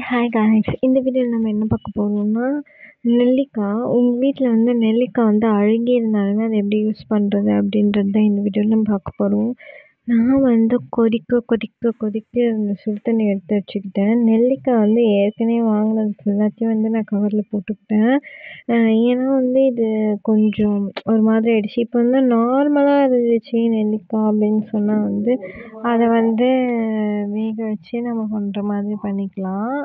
Hi guys, இந்த வீடியோவில் நம்ம என்ன பார்க்க போகிறோம்னா, நெல்லிக்காய். உங்கள் வீட்டில் வந்து நெல்லிக்காய் வந்து அழுகி இருந்தாலுமே அதை எப்படி யூஸ் பண்ணுறது அப்படின்றது தான் இந்த வீடியோவில் நம்ம பார்க்க போகிறோம். நான் வந்து கொதிக்க இந்த சுடு தண்ணி எடுத்து வச்சுக்கிட்டேன். நெல்லிக்காய் வந்து ஏற்கனவே வாங்கினது ஃபுல்லாத்தையும் வந்து நான் கவரில் போட்டுக்கிட்டேன். ஏன்னா வந்து இது கொஞ்சம் ஒரு மாதிரி ஆயிடுச்சு. இப்போ வந்து நார்மலாக இருந்துச்சு நெல்லிக்காய் அப்படின்னு சொன்னால் வந்து அதை வந்து வேக வச்சு நம்ம பண்ணுற மாதிரி பண்ணிக்கலாம்.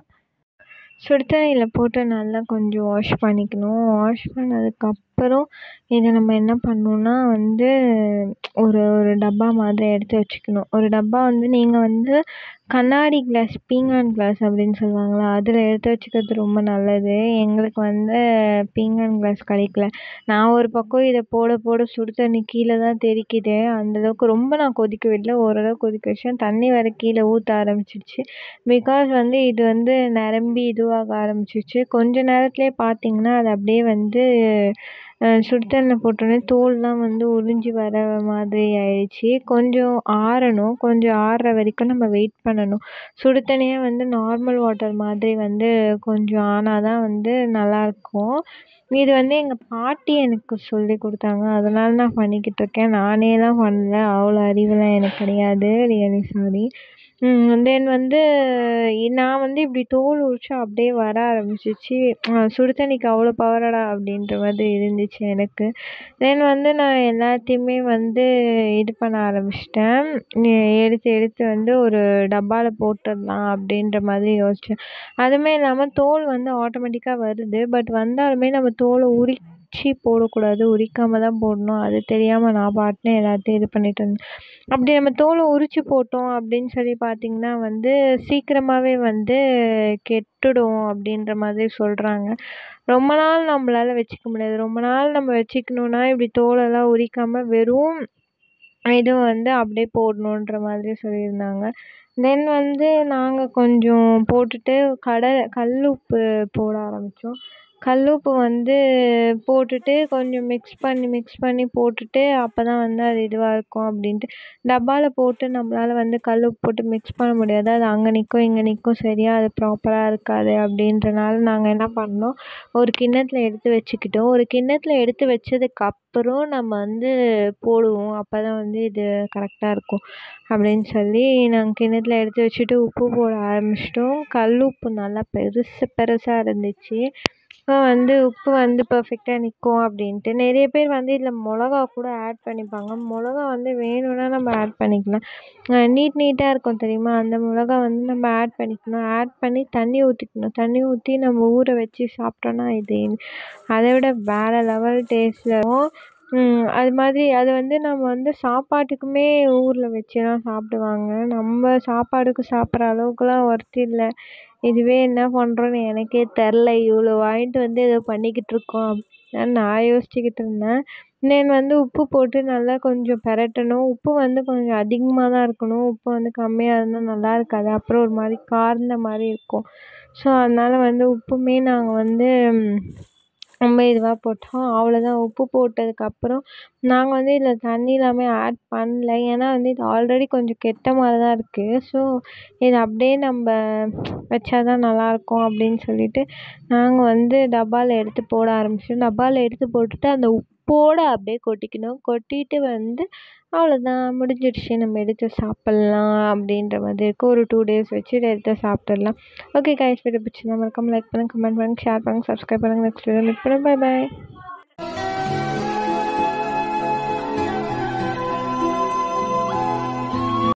சுடு தண்ணியில் போட்டு நல்லா கொஞ்சம் வாஷ் பண்ணிக்கணும். வாஷ் பண்ணதுக்கப்புறம் இதை நம்ம என்ன பண்ணணுன்னா வந்து ஒரு ஒரு டப்பா மாதிரி எடுத்து வச்சுக்கணும். ஒரு டப்பா வந்து நீங்கள் வந்து கண்ணாடி கிளாஸ், பீங்கான் கிளாஸ் அப்படின்னு சொல்லுவாங்களா, அதில் எடுத்து வச்சுக்கிறது ரொம்ப நல்லது. எங்களுக்கு வந்து பீங்கான் கிளாஸ் கிடைக்கல. நான் ஒரு பக்கம் இதை போட சுடு தண்ணி கீழே தான் தெறிக்குது. அந்தளவுக்கு ரொம்ப நான் கொதிக்க விடல, ஓரளவு கொதிக்க வச்சேன். தண்ணி வேறு கீழே ஊற்ற ஆரம்பிச்சிடுச்சு. பிகாஸ் வந்து இது வந்து நிரம்பி இதுவாக ஆரம்பிச்சிடுச்சு. கொஞ்ச நேரத்துலேயே பார்த்தீங்கன்னா அது அப்படியே வந்து சுடு தண்ணியில் போட்டோன்னே தோல்லாம் வந்து உறிஞ்சி வர மாதிரி ஆயிடுச்சு. கொஞ்சம் ஆறணும். கொஞ்சம் ஆறுற வரைக்கும் நம்ம வெயிட் பண்ணணும். சுடு தண்ணியே வந்து நார்மல் வாட்டர் மாதிரி வந்து கொஞ்சம் ஆனால் தான் வந்து நல்லாயிருக்கும். இது வந்து எங்கள் பாட்டி எனக்கு சொல்லி கொடுத்தாங்க. அதனால நான் பண்ணிக்கிட்டு இருக்கேன். நானேலாம் பண்ணல, அவ்வளோ அறிவுலாம் எனக்கு கிடையாது. Really sorry. தென் வந்து நான் வந்து இப்படி தோல் உரிச்சா அப்படியே வர ஆரம்பிச்சிச்சு. சுடு தண்ணிக்கு அவ்வளோ பவரடா அப்படின்ற மாதிரி இருந்துச்சு எனக்கு. தென் வந்து நான் எல்லாத்தையுமே வந்து இது பண்ண ஆரம்பிச்சிட்டேன். எடுத்து வந்து ஒரு டப்பாவில் போட்டுடலாம் அப்படின்ற மாதிரி யோசித்தேன். அதுவுமே இல்லாமல் தோல் வந்து ஆட்டோமேட்டிக்காக வருது. பட் வந்தாலுமே நம்ம தோலை உரித்து போடக்கூடாது, உரிக்காமல் தான் போடணும். அது தெரியாமல் நான் பாட்டுன்னு எல்லாத்தையும் இது பண்ணிட்டு இருந்தேன். அப்படி நம்ம தோலை உரித்து போட்டோம் அப்படின்னு சொல்லி பார்த்தீங்கன்னா வந்து சீக்கிரமாகவே வந்து கெட்டுடும் அப்படின்ற மாதிரி சொல்கிறாங்க. ரொம்ப நாள் நம்மளால் வச்சுக்க முடியாது. ரொம்ப நாள் நம்ம வச்சுக்கணுன்னா இப்படி தோலெல்லாம் உரிக்காமல் வெறும் இதுவும் வந்து அப்படியே போடணுன்ற மாதிரி சொல்லியிருந்தாங்க. தென் வந்து நாங்கள் கொஞ்சம் போட்டுட்டு கல் உப்பு போட ஆரம்பித்தோம். கல் உப்பு வந்து போட்டுட்டு கொஞ்சம் மிக்ஸ் பண்ணி போட்டுட்டு அப்போ தான் வந்து அது இதுவாக இருக்கும் அப்படின்ட்டு டப்பாவில் போட்டு நம்மளால் வந்து கல் உப்பு போட்டு மிக்ஸ் பண்ண முடியாது. அது அங்கே நிற்கும் இங்கே நிற்கும், சரியா அது ப்ராப்பராக இருக்காது. அப்படின்றனால நாங்கள் என்ன பண்ணோம், ஒரு கிண்ணத்தில் எடுத்து வச்சுக்கிட்டோம். ஒரு கிண்ணத்தில் எடுத்து வச்சதுக்கப்புறம் நம்ம வந்து போடுவோம். அப்போ தான் வந்து இது கரெக்டாக இருக்கும் அப்படின்னு சொல்லி நாங்கள் கிண்ணத்தில் எடுத்து வச்சுட்டு உப்பு போட ஆரம்பிச்சிட்டோம். கல் உப்பு நல்லா பெருசாக இருந்துச்சு. வந்து உப்பு வந்து பர்ஃபெக்டாக நிற்கும் அப்படின்ட்டு. நிறைய பேர் வந்து இதில் மிளகா கூட ஆட் பண்ணிப்பாங்க. மிளகா வந்து வேணும்னா நம்ம ஆட் பண்ணிக்கலாம். நீட்டாக இருக்கும் தெரியுமா, அந்த மிளகா வந்து நம்ம ஆட் பண்ணிக்கணும். ஆட் பண்ணி தண்ணி ஊற்றிக்கணும். தண்ணி ஊற்றி நம்ம ஊற வச்சு சாப்பிட்டோன்னா இது அதை விட வேறு லெவல் டேஸ்ட்டில் இருக்கும். அது மாதிரி அது வந்து நம்ம வந்து சாப்பாட்டுக்குமே ஊரில் வச்சுலாம் சாப்பிடுவாங்க. நம்ம சாப்பாடுக்கு சாப்பிட்ற அளவுக்குலாம் ஒர்த் இல்லை. இதுவே என்ன பண்ணுறோன்னு எனக்கே தெரில. இவ்வளோ வாங்கிட்டு வந்து ஏதோ பண்ணிக்கிட்டு இருக்கோம் அப்படின்னு நான் யோசிச்சுக்கிட்டு இருந்தேன். தென் வந்து உப்பு போட்டு நல்லா கொஞ்சம் பெரட்டணும். உப்பு வந்து கொஞ்சம் அதிகமாக தான் இருக்கணும். உப்பு வந்து கம்மியாக இருந்தால் நல்லா இருக்காது. அப்புறம் ஒரு மாதிரி கார்ந்த மாதிரி இருக்கும். ஸோ அதனால் வந்து உப்புமே நாங்கள் வந்து ரொம்ப இதுவாக போட்டோம். அவ்வளோதான். உப்பு போட்டதுக்கப்புறம் நாங்கள் வந்து இதில் தண்ணி எல்லாமே ஆட் பண்ணல. ஏன்னா வந்து இது ஆல்ரெடி கொஞ்சம் கெட்ட மாதிரி தான் இருக்குது. ஸோ இது அப்படியே நம்ம வச்சா தான் நல்லாயிருக்கும் அப்படின்னு சொல்லிட்டு நாங்கள் வந்து டப்பாவில் எடுத்து போட ஆரம்பிச்சிட்டோம். டப்பாவில் எடுத்து போட்டுட்டு அந்த உப்போடு அப்படியே கொட்டிக்கணும். கொட்டிட்டு வந்து அவ்வளோதான், முடிஞ்சிடுச்சு. நம்ம எடுத்து சாப்பிட்லாம் அப்படின்ற மாதிரி இருக்குது. ஒரு 2 days வச்சு இதை எடுத்து சாப்பிட்டுடலாம். ஓகே கைஸ், வீடியோ பிடிச்சிருந்தா மறக்காம லைக் பண்ணுங்கள், கமெண்ட் பண்ணுங்கள், ஷேர் பண்ணுங்கள், சப்ஸ்கிரைப் பண்ணுங்கள். நெக்ஸ்ட் வீடியோ மீட் பண்ணுறேன். Bye bye.